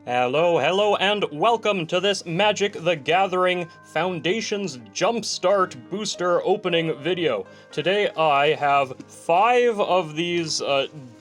Hello, and welcome to this Magic the Gathering Foundations Jumpstart booster opening video. Today I have 5 of these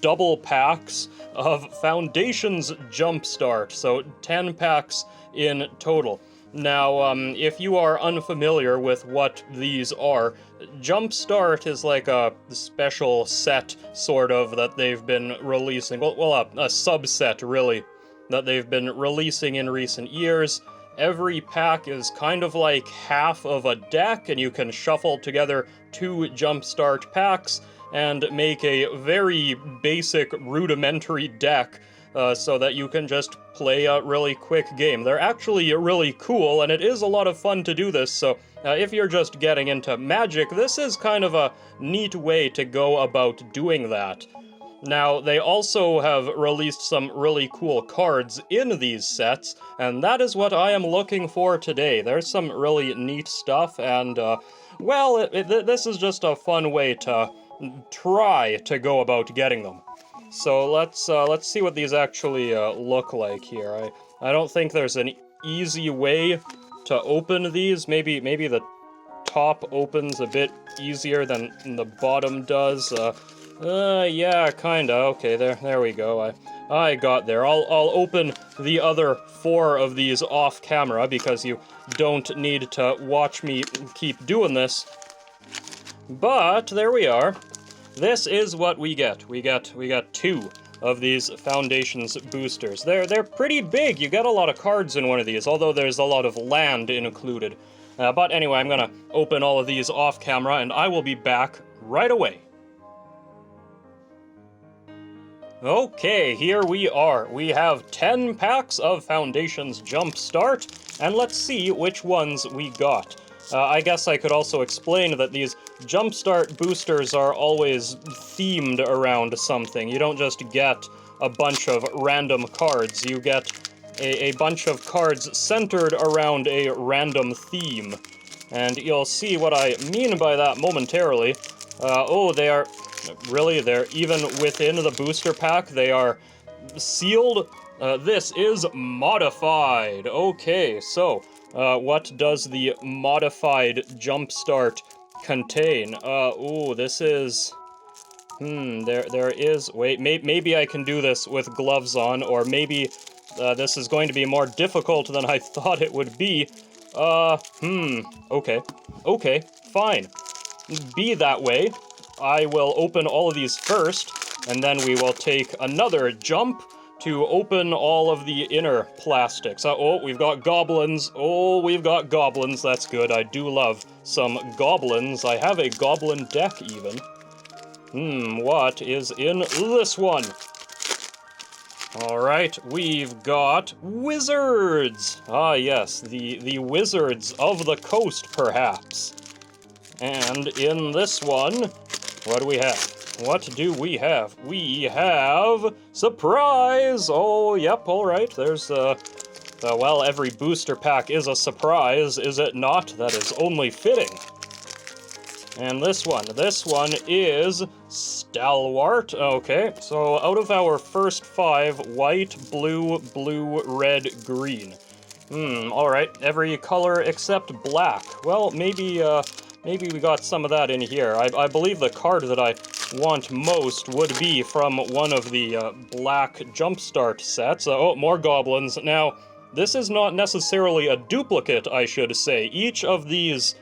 double packs of Foundations Jumpstart, so 10 packs in total. Now, if you are unfamiliar with what these are, Jumpstart is like a special set, sort of, that they've been releasing. Well, a subset, really, that they've been releasing in recent years. Every pack is kind of like half of a deck, and you can shuffle together 2 Jumpstart packs and make a very basic, rudimentary deck so that you can just play a really quick game. They're actually really cool, and it is a lot of fun to do this, so if you're just getting into Magic, this is kind of a neat way to go about doing that. Now, they also have released some really cool cards in these sets, and that is what I am looking for today. There's some really neat stuff, and, well, this is just a fun way to try to go about getting them. So let's see what these actually look like here. I don't think there's an easy way to open these. Maybe the top opens a bit easier than the bottom does. Yeah, kinda. Okay, there we go. I got there. I'll open the other 4 of these off camera because you don't need to watch me keep doing this. But there we are. This is what we get. We got 2 of these Foundations boosters. They're pretty big. You get a lot of cards in one of these, although there's a lot of land included. But anyway, I'm gonna open all of these off camera, and I will be back right away. Okay, here we are. We have 10 packs of Foundations Jumpstart, and let's see which ones we got. I guess I could also explain that these Jumpstart boosters are always themed around something. You don't just get a bunch of random cards, you get a bunch of cards centered around a random theme. And you'll see what I mean by that momentarily. Oh, they are... Really? They're even within the booster pack? They are sealed? This is modified. Okay, so what does the modified Jumpstart contain? Ooh, this is... there is... Wait, maybe I can do this with gloves on, or maybe this is going to be more difficult than I thought it would be. Okay. Okay, fine. Be that way. I will open all of these first, and then we will take another jump to open all of the inner plastics. Oh, we've got goblins. Oh, we've got goblins. That's good. I do love some goblins. I have a goblin deck, even. What is in this one? Alright, we've got wizards. Ah, yes, the wizards of the coast, perhaps. And in this one... what do we have? What do we have? We have... surprise! Oh, yep, alright. There's, well, every booster pack is a surprise, is it not? That is only fitting. And this one is Stalwart. Okay, so out of our first 5, white, blue, red, green. Alright, every color except black. Well, maybe we got some of that in here. I believe the card that I want most would be from one of the black Jumpstart sets. Oh, more goblins. Now, this is not necessarily a duplicate, I should say. Each of these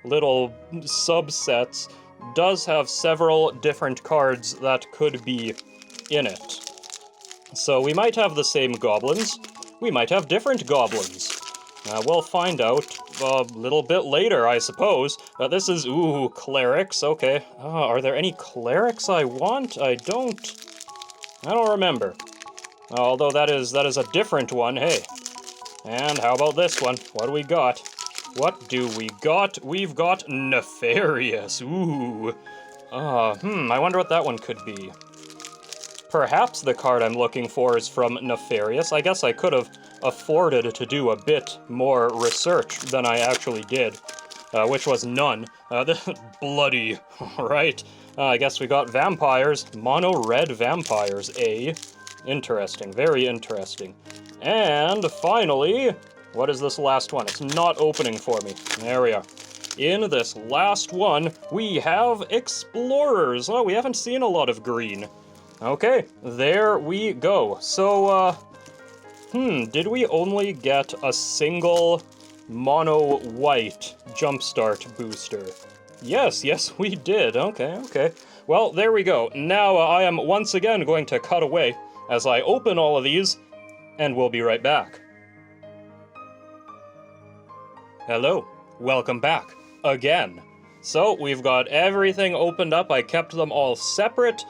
little subsets does have several different cards that could be in it. So we might have the same goblins. We might have different goblins. We'll find out a little bit later, I suppose. This is, ooh, clerics, okay. Are there any clerics I want? I don't remember. Although that is a different one, hey. And how about this one? What do we got? What do we got? We've got Nefarious, ooh. I wonder what that one could be. Perhaps the card I'm looking for is from Nefarious. I guess I could have afforded to do a bit more research than I actually did. which was none. Bloody, right? I guess we got vampires. Mono red vampires, eh? Interesting, very interesting. And finally, what is this last one? It's not opening for me. There we are. In this last one, we have explorers. Oh, we haven't seen a lot of green. Okay, there we go. So, did we only get a single mono white Jumpstart booster? Yes, we did. Okay. Well, there we go. Now I am once again going to cut away as I open all of these, and we'll be right back. Hello, welcome back again. So we've got everything opened up. I kept them all separate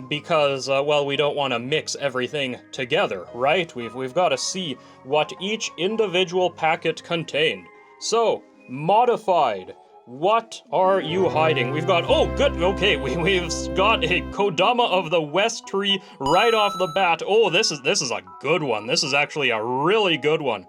because, well, we don't want to mix everything together, right? We've got to see what each individual packet contained. So, modified. What are you hiding? We've got, oh, good, okay, we've got a Kodama of the West tree right off the bat. Oh, this is a good one. This is actually a really good one.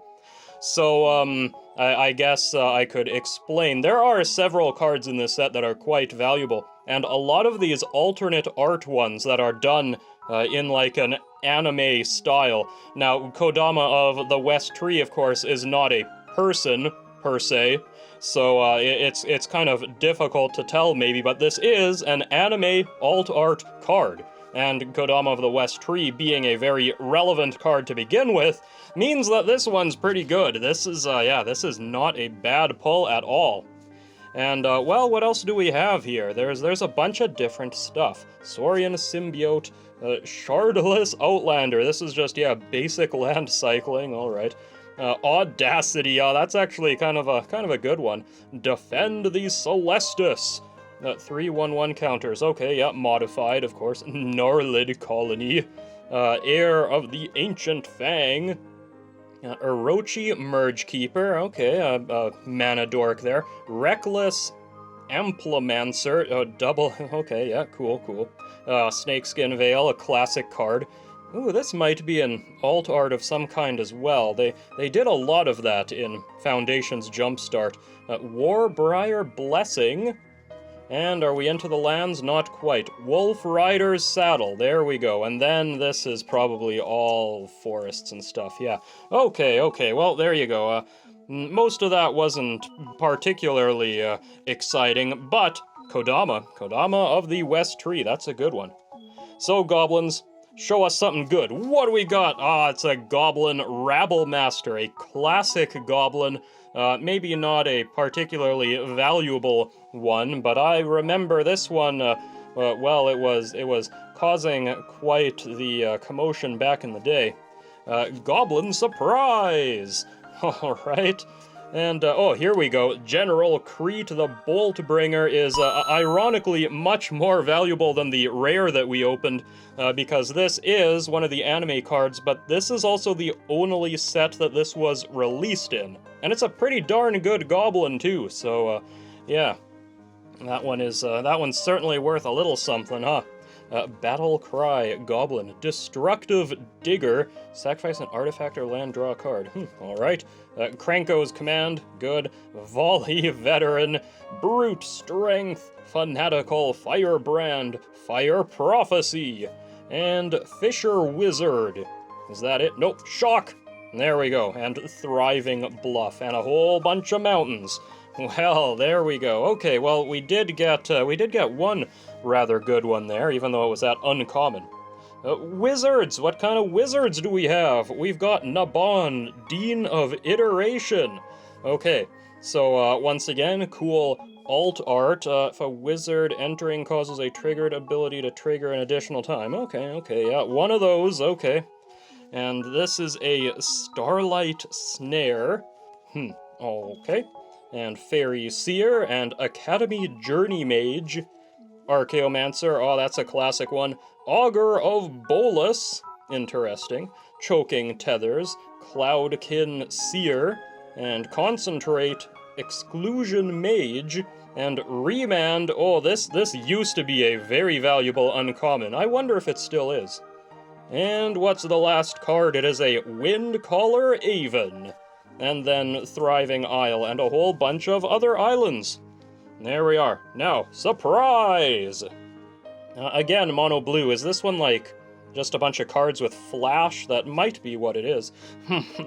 So, I guess I could explain. There are several cards in this set that are quite valuable, and a lot of these alternate art ones that are done in like an anime style. Now, Kodama of the West Tree, of course, is not a person, per se, so it's kind of difficult to tell maybe, but this is an anime alt-art card. And Kodama of the West Tree being a very relevant card to begin with means that this one's pretty good. This is, this is not a bad pull at all. And, well, what else do we have here? There's a bunch of different stuff. Saurian Symbiote, Shardless Outlander. This is just, basic land cycling, alright. Audacity, that's actually kind of a good one. Defend the Celestus. 3/1/1 counters. Okay, modified, of course. Norlid Colony. Heir of the Ancient Fang. Orochi Merge Keeper. Okay, mana dork there. Reckless Amplimancer. Double. Okay, yeah, cool. Snakeskin Veil, a classic card. Ooh, this might be an alt art of some kind as well. They did a lot of that in Foundation's Jumpstart. Warbriar Blessing. And are we into the lands? Not quite. Wolf Rider's Saddle. There we go. And then this is probably all forests and stuff. Yeah. Okay. Well, there you go. Most of that wasn't particularly exciting, but Kodama of the West Tree. That's a good one. So, goblins, show us something good. What do we got? It's a Goblin Rabble Master, a classic goblin. Maybe not a particularly valuable one, but I remember this one, well, it was causing quite the commotion back in the day. Goblin Surprise! Alright. And, here we go. General Crete the Boltbringer is, ironically, much more valuable than the rare that we opened, because this is one of the anime cards, but this is also the only set that this was released in. And it's a pretty darn good goblin, too, so, yeah. That one's certainly worth a little something, huh? Battle Cry Goblin. Destructive Digger. Sacrifice an artifact or land, draw a card. Alright. Kranko's Command. Good. Volley Veteran. Brute Strength. Fanatical Firebrand. Fire Prophecy. And Fisher Wizard. Is that it? Nope. Shock! There we go. And Thriving Bluff. And a whole bunch of mountains. Well, there we go. Okay, well, we did get one rather good one there, even though it was that uncommon. Wizards! What kind of wizards do we have? We've got Nabon, Dean of Iteration. Okay, so once again, cool alt art. If a wizard entering causes a triggered ability to trigger an additional time. Okay, yeah, one of those, okay. And this is a Starlight Snare. Okay. And Fairy Seer, and Academy Journey Mage. Archaeomancer, that's a classic one. Augur of Bolus, interesting. Choking Tethers, Cloudkin Seer, and Concentrate, Exclusion Mage, and Remand. This used to be a very valuable uncommon. I wonder if it still is. And what's the last card? It is a Windcaller Avon. and then Thriving Isle, and a whole bunch of other islands. There we are. Now, surprise! Again, mono blue. Is this one like just a bunch of cards with flash? That might be what it is.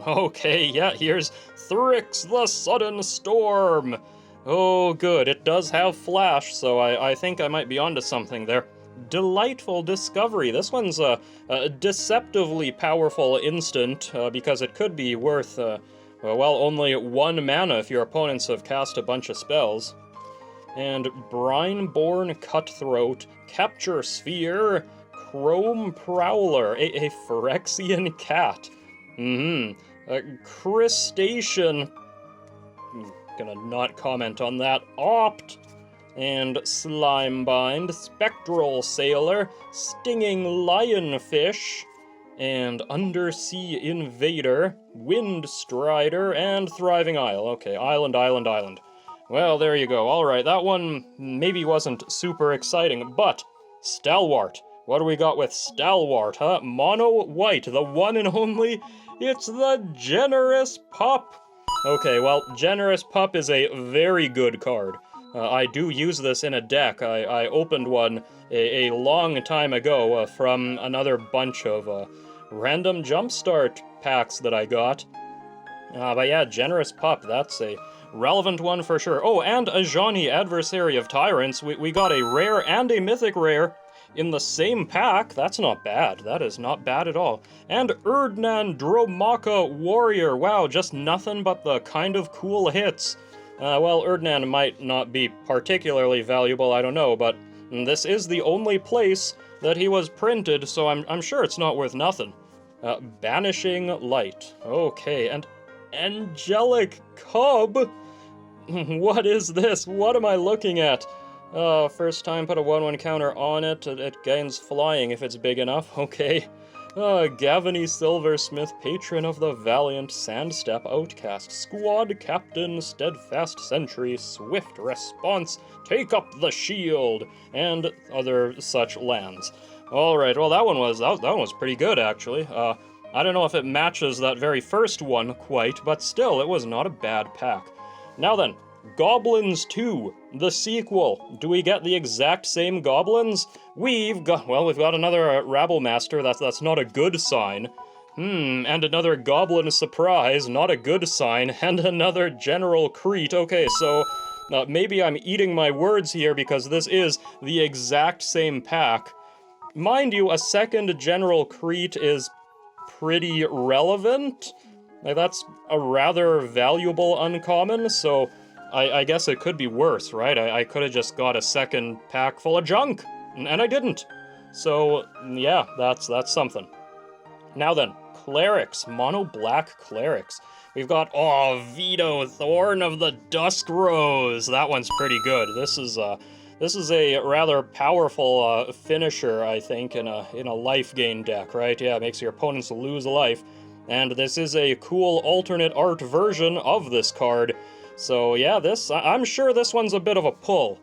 Okay, yeah, here's Thrix the Sudden Storm. Oh, good. It does have flash, so I think I might be onto something there. Delightful Discovery. This one's a deceptively powerful instant, because it could be worth, well, only 1 mana if your opponents have cast a bunch of spells. And Brineborn Cutthroat, Capture Sphere, Chrome Prowler, a Phyrexian Cat. Crustacean. I'm gonna not comment on that. Opt. And Slimebind, Spectral Sailor, Stinging Lionfish, and Undersea Invader, Wind Strider, and Thriving Isle. Okay, island, island, island. Well, there you go. Alright, that one maybe wasn't super exciting, but Stalwart. What do we got with Stalwart, huh? Mono white, the one and only. It's the Generous Pup. Okay, well, Generous Pup is a very good card. I do use this in a deck. I opened one a long time ago from another bunch of random Jumpstart packs that I got. But yeah, Generous Pup, that's a relevant one for sure. Oh, and Ajani, Adversary of Tyrants. We got a rare and a mythic rare in the same pack. That's not bad. That is not bad at all. And Erdnan Dromaka Warrior. Wow, just nothing but the kind of cool hits. Well, Erdnan might not be particularly valuable, I don't know, but this is the only place that he was printed, so I'm sure it's not worth nothing. Banishing Light. Okay, and Angelic Cub? What is this? What am I looking at? First time put a 1/1 counter on it. It gains flying if it's big enough. Okay. Gavany Silversmith, Patron of the Valiant, Sandstep Outcast, Squad Captain, Steadfast Sentry, Swift Response, Take Up the Shield, and other such lands. Alright, well that one was pretty good, actually. I don't know if it matches that very first one quite, but still, it was not a bad pack. Now then, Goblins 2, the sequel. Do we get the exact same goblins? We've got another Rabblemaster. That's not a good sign. And another Goblin Surprise, not a good sign, and another General Crete. Okay, so maybe I'm eating my words here because this is the exact same pack. Mind you, a second General Crete is pretty relevant. Like, that's a rather valuable uncommon, so I guess it could be worse, right? I could have just got a second pack full of junk, and I didn't. So, yeah, that's something. Now then, Clerics, Mono Black Clerics. We've got, Vito, Thorn of the Dusk Rose. That one's pretty good. This is a rather powerful finisher, I think, in a life gain deck, right? Yeah, it makes your opponents lose a life. And this is a cool alternate art version of this card. So yeah, I'm sure this one's a bit of a pull.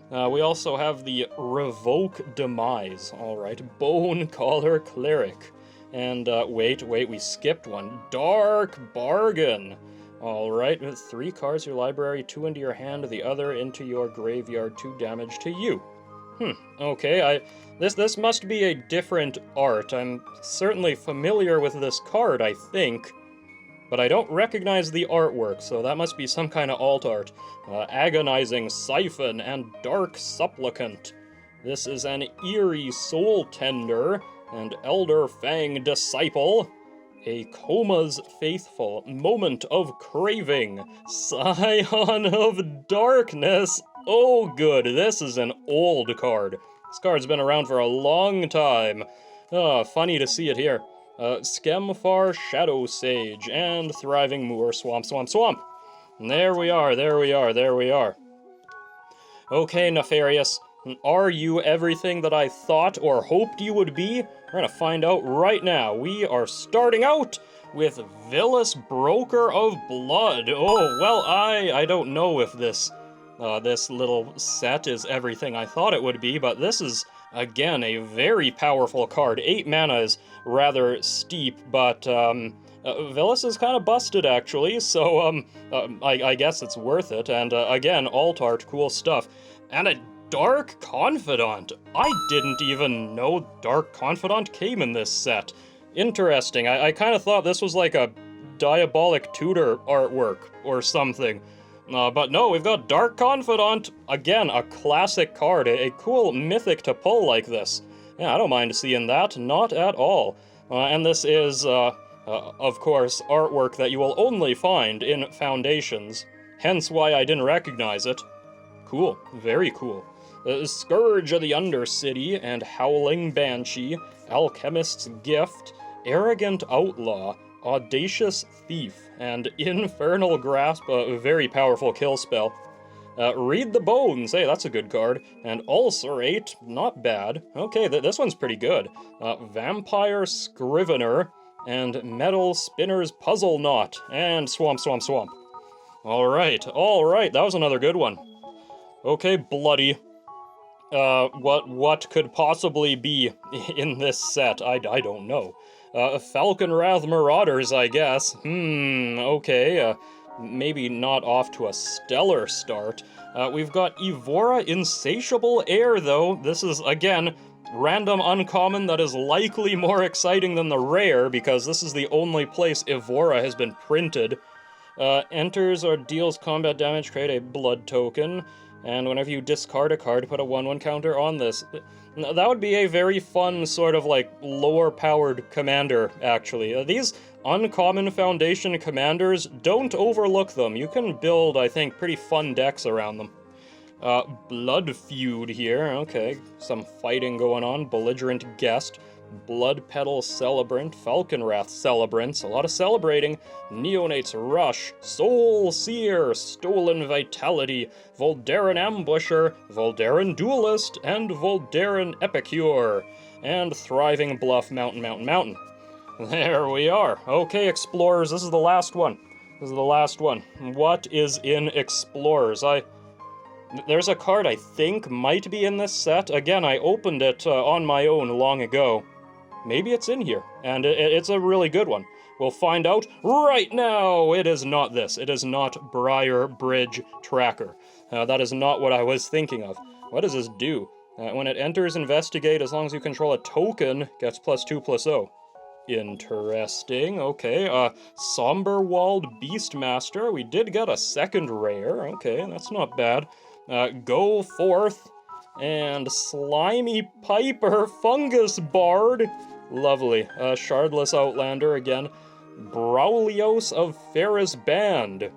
We also have the Revoke Demise. Alright, Bone Collar Cleric. And wait, we skipped one. Dark Bargain. Alright, 3 cards to your library, 2 into your hand, the other into your graveyard, 2 damage to you. Okay, this must be a different art. I'm certainly familiar with this card, I think. But I don't recognize the artwork, so that must be some kind of alt art. Agonizing Siphon and Dark Supplicant. This is an Eerie Soul Tender and Elder Fang Disciple. A Coma's Faithful, Moment of Craving, Scion of Darkness. Oh good, this is an old card. This card's been around for a long time. Funny to see it here. Skemfar Shadow Sage, and Thriving Moor Swamp. And there we are. Okay, Nefarious, are you everything that I thought or hoped you would be? We're gonna find out right now. We are starting out with Villa's Broker of Blood. Oh, well, I don't know if this little set is everything I thought it would be, but this is, again, a very powerful card. 8 mana is rather steep, but Villas is kind of busted, actually, so, I guess it's worth it, and, again, alt art, cool stuff. And a Dark Confidant! I didn't even know Dark Confidant came in this set. Interesting, I kind of thought this was like a Diabolic Tutor artwork or something. But no, we've got Dark Confidant! Again, a classic card, a cool mythic to pull like this. Yeah, I don't mind seeing that, not at all. And this is, of course, artwork that you will only find in Foundations, hence why I didn't recognize it. Cool, very cool. Scourge of the Undercity and Howling Banshee, Alchemist's Gift, Arrogant Outlaw, Audacious Thief, and Infernal Grasp, a very powerful kill spell. Read the Bones, hey, that's a good card. And Ulcerate, not bad. Okay, this one's pretty good. Vampire Scrivener, and Metal Spinner's Puzzle Knot, and Swamp, Swamp, Swamp. Alright, that was another good one. Okay, Bloody. What could possibly be in this set? I don't know. Falconwrath Marauders, I guess. Okay, maybe not off to a stellar start. We've got Evora Insatiable Air, though. This is, again, random uncommon that is likely more exciting than the rare, because this is the only place Evora has been printed. Enters or deals combat damage, create a blood token, and whenever you discard a card, put a 1/1 counter on this. That would be a very fun, sort of like, lower-powered commander, actually. These uncommon Foundation commanders, don't overlook them. You can build, I think, pretty fun decks around them. Blood Feud here, okay, some fighting going on, Belligerent Guest, Blood Petal Celebrant, Falconwrath Celebrants, a lot of celebrating, Neonate's Rush, Soul Seer, Stolen Vitality, Voldaran Ambusher, Voldaran Duelist, and Voldaran Epicure, and Thriving Bluff Mountain. There we are. Okay, Explorers, this is the last one. What is in Explorers? There's a card I think might be in this set. Again, I opened it on my own long ago. Maybe it's in here, and it's a really good one. We'll find out right now! It is not this. It is not Briar Bridge Tracker. That is not what I was thinking of. What does this do? When it enters Investigate, as long as you control a token, gets +2/+0. Interesting, okay. Somberwalled Beastmaster. We did get a second rare. Okay, that's not bad. Go Forth, and Slimy Piper Fungus Bard. Lovely. Shardless Outlander again. Braulios of Ferris Band.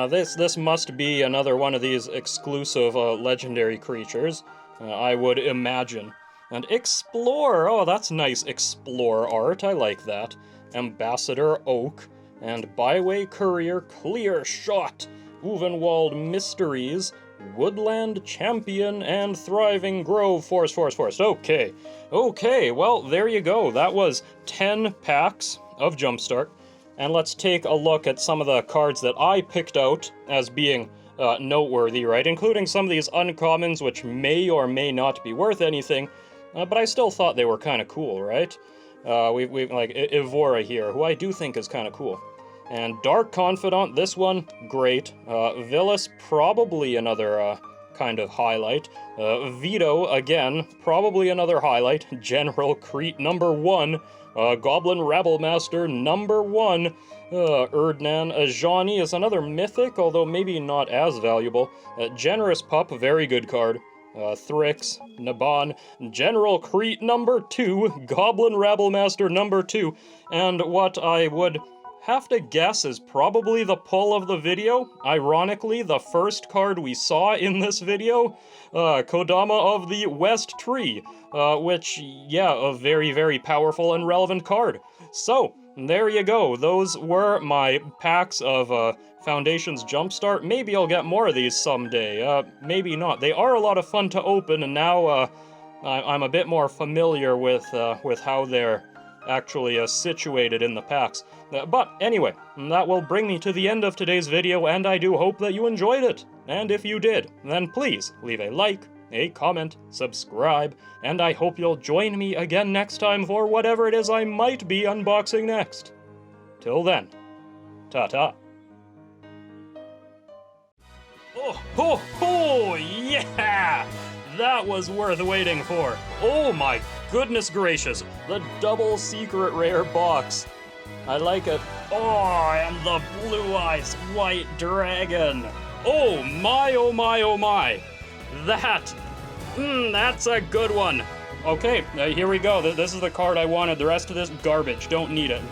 This must be another one of these exclusive legendary creatures, I would imagine. And Explore, oh, that's nice Explore art, I like that. Ambassador Oak, and Byway Courier Clear Shot. Uvenwald Mysteries, Woodland Champion, and Thriving Grove Forest. Okay, well, there you go. That was 10 packs of Jumpstart. And let's take a look at some of the cards that I picked out as being noteworthy, right? Including some of these uncommons, which may or may not be worth anything, but I still thought they were kind of cool, right? We've like Evora here, who I do think is kind of cool. And Dark Confidant, this one, great. Villas, probably another kind of highlight. Vito, again, probably another highlight. General Crete, #1. Goblin Rabblemaster, #1. Erdnan Ajani is another mythic, although maybe not as valuable. Generous Pup, very good card. Thrix, Naban, General Crete, #2. Goblin Rabblemaster, #2. And what I would have to guess is probably the pull of the video. Ironically, the first card we saw in this video, Kodama of the West Tree, which, yeah, a very, very powerful and relevant card. So, there you go. Those were my packs of Foundations Jumpstart. Maybe I'll get more of these someday. Maybe not. They are a lot of fun to open, and now I'm a bit more familiar with how they're actually situated in the packs. But anyway, that will bring me to the end of today's video, and I do hope that you enjoyed it. And if you did, then please leave a like, a comment, subscribe, and I hope you'll join me again next time for whatever it is I might be unboxing next. Till then, ta-ta. Oh, yeah! That was worth waiting for. Oh my goodness gracious, the double secret rare box. I like it. Oh, and the Blue Eyes White Dragon. Oh my, oh my, oh my. That's a good one. Okay, here we go. This is the card I wanted. The rest of this, garbage. Don't need it.